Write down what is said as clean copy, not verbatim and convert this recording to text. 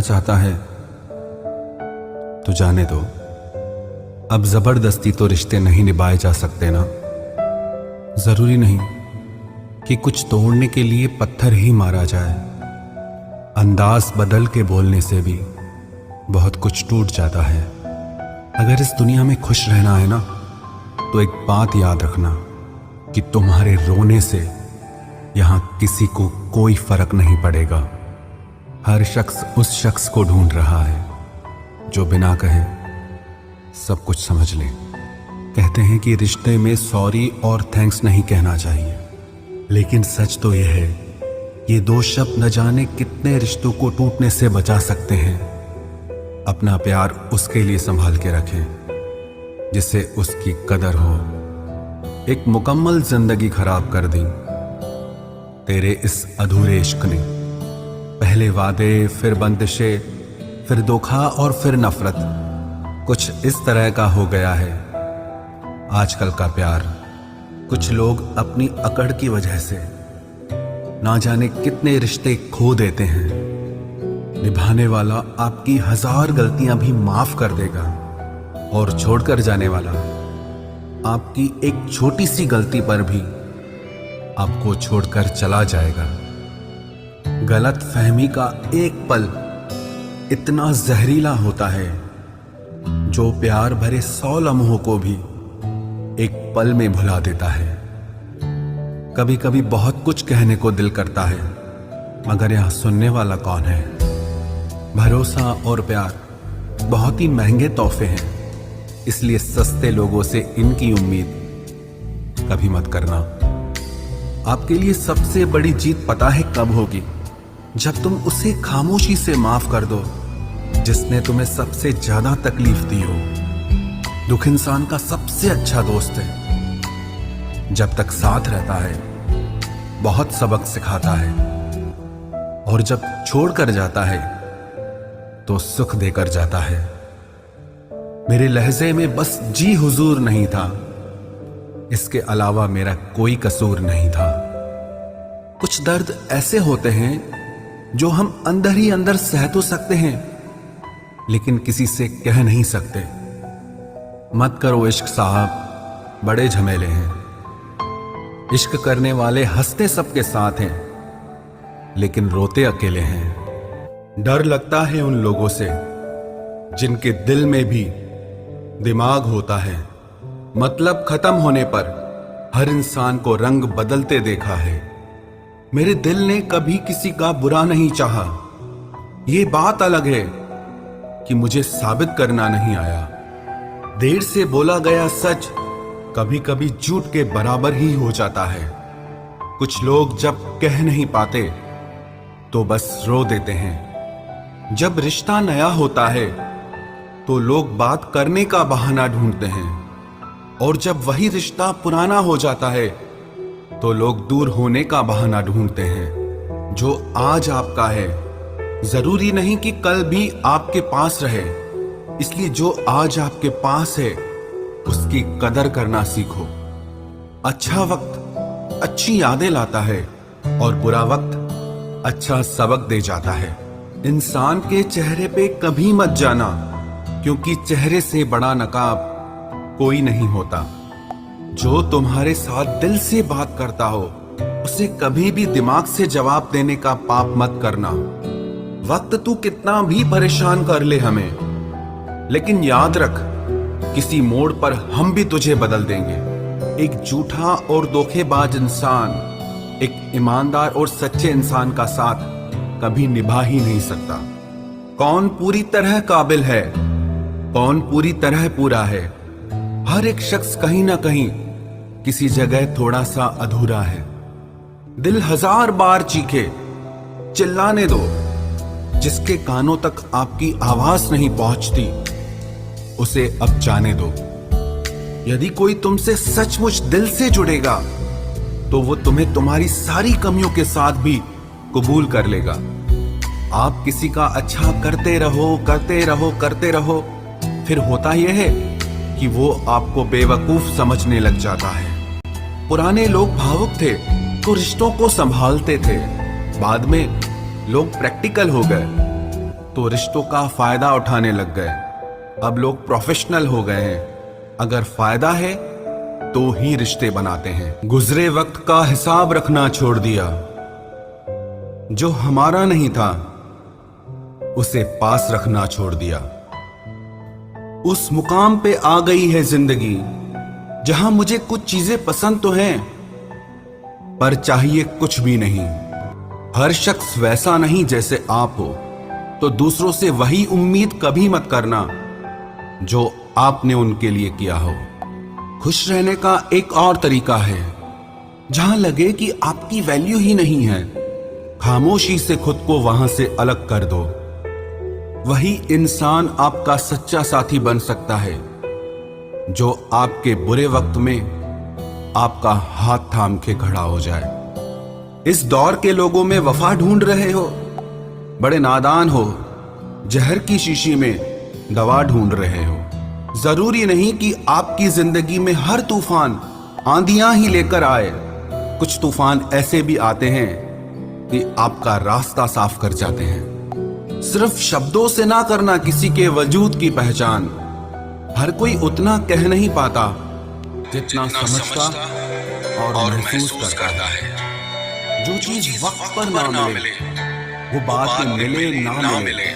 चाहता है तो जाने दो। अब जबरदस्ती तो रिश्ते नहीं निभाए जा सकते ना। जरूरी नहीं कि कुछ तोड़ने के लिए पत्थर ही मारा जाए। अंदाज बदल के बोलने से भी बहुत कुछ टूट जाता है। अगर इस दुनिया में खुश रहना है ना, तो एक बात याद रखना कि तुम्हारे रोने से यहां किसी को कोई फर्क नहीं पड़ेगा। हर शख्स उस शख्स को ढूंढ रहा है जो बिना कहे सब कुछ समझ ले। कहते हैं कि रिश्ते में सॉरी और थैंक्स नहीं कहना चाहिए, लेकिन सच तो यह है, ये दो शब्द न जाने कितने रिश्तों को टूटने से बचा सकते हैं। अपना प्यार उसके लिए संभाल के रखें जिससे उसकी कदर हो। एक मुकम्मल जिंदगी खराब कर दी तेरे इस अधूरे इश्क ने। पहले वादे, फिर बंदिशें, फिर धोखा और फिर नफरत। कुछ इस तरह का हो गया है आजकल का प्यार। कुछ लोग अपनी अकड़ की वजह से ना जाने कितने रिश्ते खो देते हैं। निभाने वाला आपकी 1000 गलतियां भी माफ कर देगा और छोड़कर जाने वाला आपकी एक छोटी सी गलती पर भी आपको छोड़कर चला जाएगा। गलत फहमी का एक पल इतना जहरीला होता है जो प्यार भरे 100 लम्हों को भी एक पल में भुला देता है। कभी कभी बहुत कुछ कहने को दिल करता है, मगर यहां सुनने वाला कौन है। भरोसा और प्यार बहुत ही महंगे तोहफे हैं, इसलिए सस्ते लोगों से इनकी उम्मीद कभी मत करना। आपके लिए सबसे बड़ी जीत पता है कब होगी? जब तुम उसे खामोशी से माफ कर दो जिसने तुम्हें सबसे ज्यादा तकलीफ दी हो। दुख इंसान का सबसे अच्छा दोस्त है। जब तक साथ रहता है बहुत सबक सिखाता है, और जब छोड़कर जाता है तो सुख देकर जाता है। मेरे लहजे में बस जी हुजूर नहीं था, इसके अलावा मेरा कोई कसूर नहीं था। कुछ दर्द ऐसे होते हैं जो हम अंदर ही अंदर सह तो सकते हैं, लेकिन किसी से कह नहीं सकते। मत करो इश्क साहब, बड़े झमेले हैं। इश्क करने वाले हंसते सबके साथ हैं, लेकिन रोते अकेले हैं। डर लगता है उन लोगों से जिनके दिल में भी दिमाग होता है। मतलब खत्म होने पर हर इंसान को रंग बदलते देखा है। मेरे दिल ने कभी किसी का बुरा नहीं चाहा। ये बात अलग है कि मुझे साबित करना नहीं आया। देर से बोला गया सच कभी कभी झूठ के बराबर ही हो जाता है। कुछ लोग जब कह नहीं पाते तो बस रो देते हैं। जब रिश्ता नया होता है तो लोग बात करने का बहाना ढूंढते हैं, और जब वही रिश्ता पुराना हो जाता है तो लोग दूर होने का बहाना ढूंढते हैं। जो आज आपका है जरूरी नहीं कि कल भी आपके पास रहे, इसलिए जो आज आपके पास है उसकी कदर करना सीखो। अच्छा वक्त अच्छी यादें लाता है और बुरा वक्त अच्छा सबक दे जाता है। इंसान के चेहरे पे कभी मत जाना, क्योंकि चेहरे से बड़ा नकाब कोई नहीं होता। जो तुम्हारे साथ दिल से बात करता हो उसे कभी भी दिमाग से जवाब देने का पाप मत करना। वक्त तू कितना भी परेशान कर ले हमें, लेकिन याद रख किसी मोड़ पर हम भी तुझे बदल देंगे। एक झूठा और धोखेबाज इंसान एक ईमानदार और सच्चे इंसान का साथ कभी निभा ही नहीं सकता। कौन पूरी तरह काबिल है, कौन पूरी तरह पूरा है? हर एक शख्स कहीं ना कहीं किसी जगह थोड़ा सा अधूरा है। दिल 1000 बार चीखे, चिल्लाने दो। जिसके कानों तक आपकी आवाज नहीं पहुंचती उसे अब जाने दो। यदि कोई तुमसे सचमुच दिल से जुड़ेगा तो वो तुम्हें तुम्हारी सारी कमियों के साथ भी कबूल कर लेगा। आप किसी का अच्छा करते रहो करते रहो करते रहो, फिर होता यह है कि वो आपको बेवकूफ समझने लग जाता है। पुराने लोग भावुक थे तो रिश्तों को संभालते थे, बाद में लोग प्रैक्टिकल हो गए तो रिश्तों का फायदा उठाने लग गए। अब लोग प्रोफेशनल हो गए हैं। अगर फायदा है तो ही रिश्ते बनाते हैं। गुजरे वक्त का हिसाब रखना छोड़ दिया। जो हमारा नहीं था उसे पास रखना छोड़ दिया। उस मुकाम पे आ गई है जिंदगी जहां मुझे कुछ चीजें पसंद तो हैं पर चाहिए कुछ भी नहीं। हर शख्स वैसा नहीं जैसे आप हो, तो दूसरों से वही उम्मीद कभी मत करना जो आपने उनके लिए किया हो। खुश रहने का एक और तरीका है, जहां लगे कि आपकी वैल्यू ही नहीं है, खामोशी से खुद को वहां से अलग कर दो। वही इंसान आपका सच्चा साथी बन सकता है जो आपके बुरे वक्त में आपका हाथ थाम के खड़ा हो जाए। इस दौर के लोगों में वफा ढूंढ रहे हो, बड़े नादान हो। जहर की शीशी में दवा ढूंढ रहे हो। जरूरी नहीं कि आपकी जिंदगी में हर तूफान आंधियां ही लेकर आए। कुछ तूफान ऐसे भी आते हैं कि आपका रास्ता साफ कर जाते हैं। सिर्फ शब्दों से ना करना किसी के वजूद की पहचान। हर कोई उतना कह नहीं पाता जितना समझता और महसूस करता है। जो चीज वक्त पर ना मिले वो बात में मिले ना मिले।